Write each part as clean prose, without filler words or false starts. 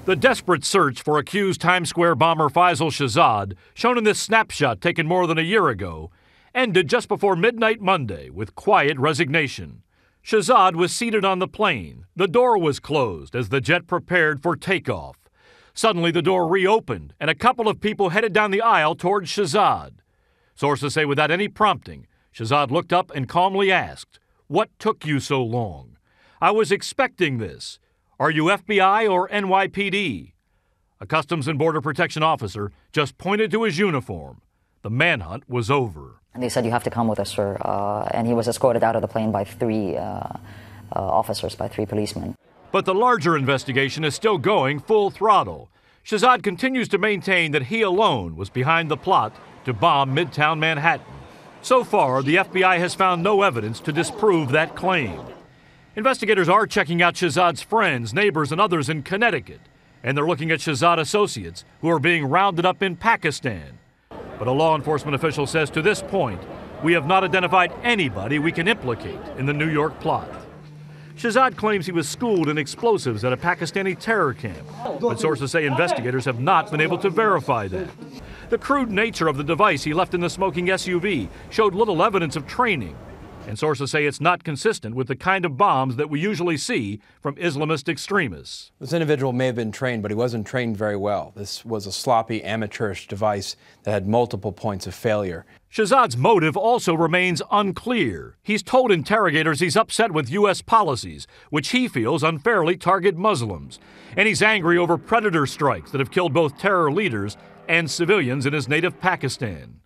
The desperate search for accused Times Square bomber Faisal Shahzad, shown in this snapshot taken more than a year ago, ended just before midnight Monday with quiet resignation. Shahzad was seated on the plane. The door was closed as the jet prepared for takeoff. Suddenly, the door reopened, and a couple of people headed down the aisle towards Shahzad. Sources say without any prompting, Shahzad looked up and calmly asked, "What took you so long? I was expecting this. Are you FBI or NYPD?" A Customs and Border Protection officer just pointed to his uniform. The manhunt was over. And they said, "You have to come with us, sir." And he was escorted out of the plane by three officers, by three policemen. But the larger investigation is still going full throttle. Shahzad continues to maintain that he alone was behind the plot to bomb Midtown Manhattan. So far, the FBI has found no evidence to disprove that claim. Investigators are checking out Shahzad's friends, neighbors, and others in Connecticut, and they're looking at Shahzad associates who are being rounded up in Pakistan. But a law enforcement official says to this point, we have not identified anybody we can implicate in the New York plot. Shahzad claims he was schooled in explosives at a Pakistani terror camp, but sources say investigators have not been able to verify that. The crude nature of the device he left in the smoking SUV showed little evidence of training, and sources say it's not consistent with the kind of bombs that we usually see from Islamist extremists. This individual may have been trained, but he wasn't trained very well. This was a sloppy, amateurish device that had multiple points of failure. Shahzad's motive also remains unclear. He's told interrogators he's upset with U.S. policies, which he feels unfairly target Muslims. And he's angry over predator strikes that have killed both terror leaders and civilians in his native Pakistan.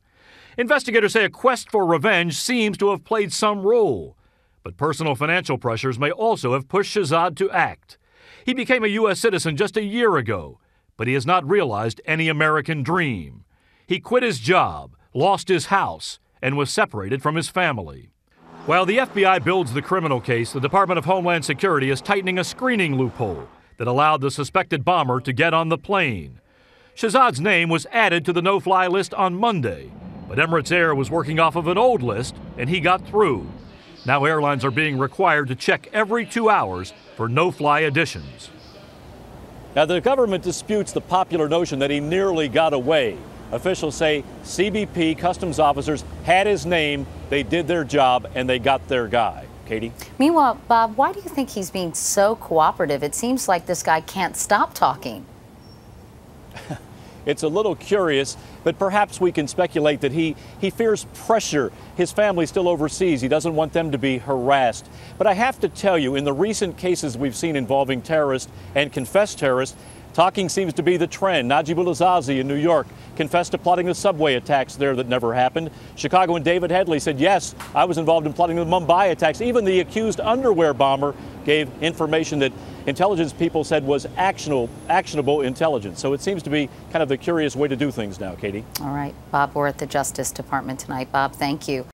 Investigators say a quest for revenge seems to have played some role, but personal financial pressures may also have pushed Shahzad to act. He became a U.S. citizen just a year ago, but he has not realized any American dream. He quit his job, lost his house, and was separated from his family. While the FBI builds the criminal case, the Department of Homeland Security is tightening a screening loophole that allowed the suspected bomber to get on the plane. Shahzad's name was added to the no-fly list on Monday, but Emirates Air was working off of an old list, and he got through. Now airlines are being required to check every 2 hours for no-fly additions. Now, the government disputes the popular notion that he nearly got away. Officials say CBP customs officers had his name, they did their job, and they got their guy. Katie? Meanwhile, Bob, why do you think he's being so cooperative? It seems like this guy can't stop talking. It's a little curious, but perhaps we can speculate that he fears pressure. His family's still overseas. He doesn't want them to be harassed. But I have to tell you, in the recent cases we've seen involving terrorists and confessed terrorists, talking seems to be the trend. Najib al-Azazi in New York confessed to plotting the subway attacks there that never happened. Chicago and David Headley said, yes, I was involved in plotting the Mumbai attacks. Even the accused underwear bomber gave information that intelligence people said was actionable intelligence. So it seems to be kind of the curious way to do things now, Katie. All right. Bob Orr at the Justice Department tonight. Bob, thank you.